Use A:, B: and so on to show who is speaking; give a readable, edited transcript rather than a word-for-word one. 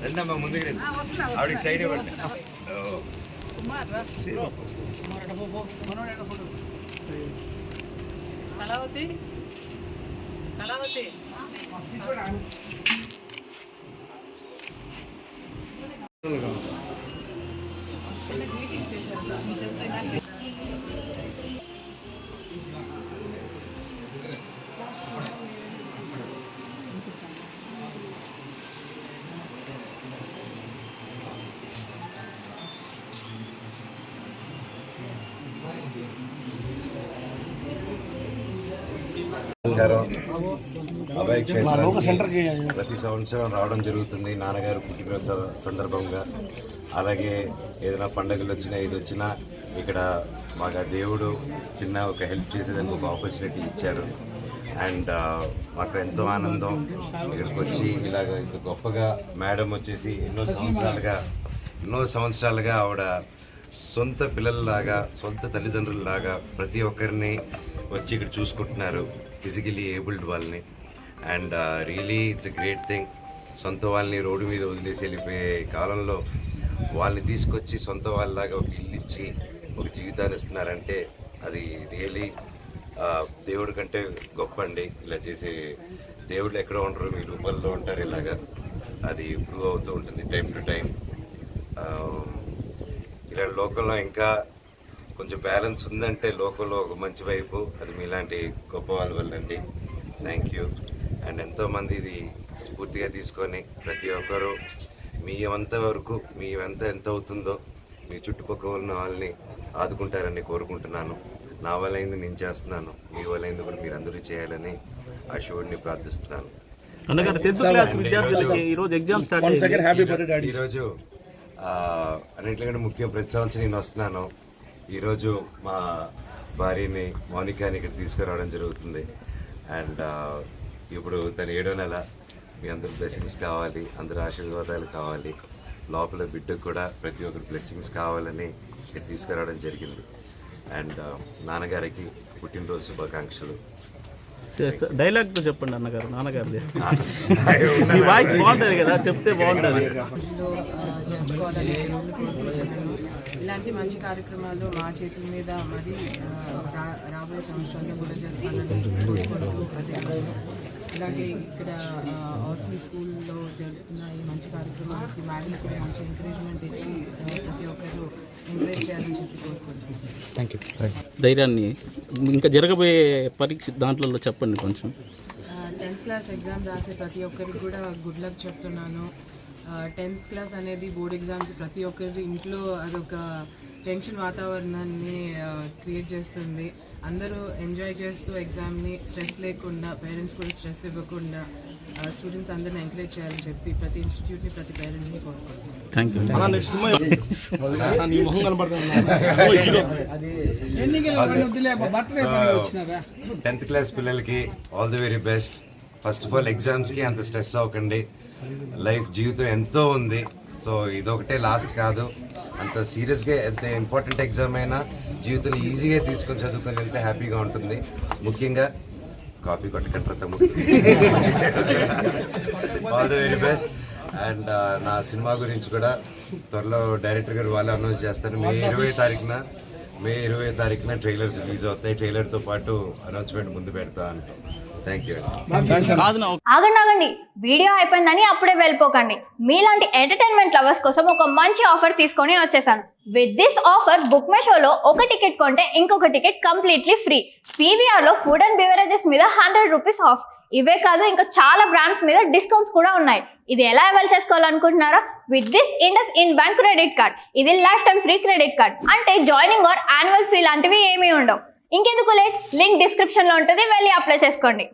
A: రెండమ్మా ముందుకు రండి. ఆవిడకి సైడ్ ఇవ్వండి.
B: కళావతి కళావతి
A: నమస్కారం. అభయ క్షేత్రానికి ప్రతి సంవత్సరం రావడం జరుగుతుంది నాన్నగారు పుట్టినరోజు సందర్భంగా. అలాగే ఏదైనా పండుగలు వచ్చినా ఇది వచ్చినా ఇక్కడ మాకు దేవుడు చిన్న ఒక హెల్ప్ చేసేదానికి ఒక ఆపర్చునిటీ ఇచ్చారు. అండ్ మాకు ఎంతో ఆనందం ఇక్కడికి వచ్చి ఇలాగ ఇంత గొప్పగా మేడం వచ్చేసి ఎన్నో సంవత్సరాలుగా ఆవిడ సొంత పిల్లల్లాగా సొంత తల్లిదండ్రులలాగా ప్రతి ఒక్కరిని వచ్చి ఇక్కడ చూసుకుంటున్నారు, ఫిజికలీ ఏబుల్డ్ వాళ్ళని. And really it's a great thing. సొంత వాళ్ళని రోడ్డు మీద వదిలేసి వెళ్ళిపోయే కాలంలో వాళ్ళని తీసుకొచ్చి సొంత వాళ్ళలాగా ఒక ఇల్లు ఇచ్చి ఒక జీవితాన్ని ఇస్తున్నారంటే అది రియలీ దేవుడి కంటే గొప్ప అండి. ఇలా చేసే దేవుళ్ళు ఎక్కడో ఉంటారు, మీ రూపాల్లో ఉంటారు. ఇలాగా అది ఇంప్రూవ్ అవుతూ ఉంటుంది టైం టు టైం. ఇలా లోకంలో ఇంకా కొంచెం బ్యాలెన్స్ ఉందంటే లోకంలో ఒక మంచి వైపు అది మీలాంటి గొప్ప వాళ్ళ వల్లండి. Thank you. అండ్ ఎంతోమంది ఇది స్ఫూర్తిగా తీసుకొని ప్రతి ఒక్కరూ మీ ఎంత అవుతుందో మీ చుట్టుపక్కల ఉన్న వాళ్ళని ఆదుకుంటారని కోరుకుంటున్నాను. నా వల్లైంది నేను చేస్తున్నాను, మీ వల్లైంది కూడా మీరు అందరూ చేయాలని ఆ శివుడిని ప్రార్థిస్తున్నాను. ఈరోజు అన్నింటికంటే ముఖ్యం ప్రతి సంవత్సరం నేను వస్తున్నాను. ఈరోజు మా భార్యని మౌనికాని ఇక్కడ తీసుకురావడం జరుగుతుంది. అండ్ ఇప్పుడు తను 7వ నెల. మీ అందరు బ్లెస్సింగ్స్ కావాలి, అందరు ఆశీర్వాదాలు కావాలి. లోపల బిడ్డకు కూడా ప్రతి ఒక్కరు బ్లెస్సింగ్స్ కావాలని ఇక్కడ తీసుకురావడం జరిగింది. అండ్ నాన్నగారికి పుట్టినరోజు శుభాకాంక్షలు.
C: డైలాగ్తో చెప్పండి అన్నగారు, నాన్నగారిది. మీ వాయిస్ బాగుంటుంది కదా, చెప్తే బాగుంటుంది.
B: ఇలాంటి మంచి కార్యక్రమాలు మా చేతుల మీద మరి రాబోయే సంవత్సరాల్లో కూడా జరపాలని అలాగే ఇక్కడ ఆర్ఫన్ స్కూల్లో జరుగుతున్న ఈ మంచి కార్యక్రమాలకి మేడం కూడా మంచి ఎంకరేజ్మెంట్ ఇచ్చి ప్రతి ఒక్కరు ఎంకరేజ్ చేయాలని చెప్పి కోరుకుంటున్నాను.
C: Thank you. ధైర్యాన్ని ఇంకా జరగబోయే పరీక్ష దాంట్లో చెప్పండి కొంచెం.
B: 10th క్లాస్ ఎగ్జామ్ రాసే ప్రతి ఒక్కరికి కూడా గుడ్ లక్ చెప్తున్నాను. 10th క్లాస్ అనేది బోర్డ్ ఎగ్జామ్స్ ప్రతి ఒక్కరి ఇంట్లో అదొక టెన్షన్ వాతావరణాన్ని క్రియేట్ చేస్తుంది. అందరూ ఎంజాయ్ చేస్తూ ఎగ్జామ్ని స్ట్రెస్ లేకుండా, పేరెంట్స్ కూడా స్ట్రెస్ ఇవ్వకుండా స్టూడెంట్స్ అందరిని ఎంకరేజ్ చేయాలని చెప్పి ప్రతి ఇన్స్టిట్యూట్ని ప్రతి పేరెంట్ని కోరుకుంటున్నాను.
C: Thank you.
A: 10th క్లాస్ పిల్లలకి all the very best. First of all ఎగ్జామ్స్కి అంత స్ట్రెస్ అవ్వకండి. లైఫ్ జీవితం ఎంతో ఉంది. సో ఇదొకటే లాస్ట్ కాదు. అంత సీరియస్గా ఎంత ఇంపార్టెంట్ ఎగ్జామ్ అయినా జీవితంలో ఈజీగా తీసుకొని చదువుకొని వెళ్తే హ్యాపీగా ఉంటుంది. ముఖ్యంగా కాపీ కొట్టకండి తమ్ముడు. All the very best. And నా సినిమా గురించి కూడా త్వరలో డైరెక్టర్ గారు వాళ్ళు అనౌన్స్ చేస్తారు. మే 20 తారీఖున ట్రైలర్స్ రిలీజ్ అవుతాయి. ట్రైలర్తో పాటు అనౌన్స్మెంట్ ముందు పెడతా అంటే థ్యాంక్ యూ.
D: ఆగండి, వీడియో అయిపోయిందని అప్పుడే వెళ్ళిపోకండి. మీలాంటి ఎంటర్టైన్మెంట్ లవర్స్ కోసం ఒక మంచి ఆఫర్ తీసుకొని వచ్చేసాను. With this offer book my షోలో ఒక టికెట్ కొంటే ఇంకొక టికెట్ కంప్లీట్లీ ఫ్రీ. పీవీఆర్లో ఫుడ్ అండ్ బెవరేజెస్ మీద 100 రూపీస్ ఆఫ్. ఇవే కాదు, ఇంకా చాలా బ్రాండ్స్ మీద డిస్కౌంట్స్ కూడా ఉన్నాయి. ఇది ఎలా అవైల్ చేసుకోవాలనుకుంటున్నారా? With this IndusInd bank credit card. ఇది lifetime free credit card. అంటే జాయినింగ్ ఆర్ యాన్యువల్ ఫీ లాంటివి ఏమీ ఉండవు. ఇంకెందుకు లేట్, లింక్ డిస్క్రిప్షన్లో ఉంటుంది, వెళ్ళి అప్లై చేసుకోండి.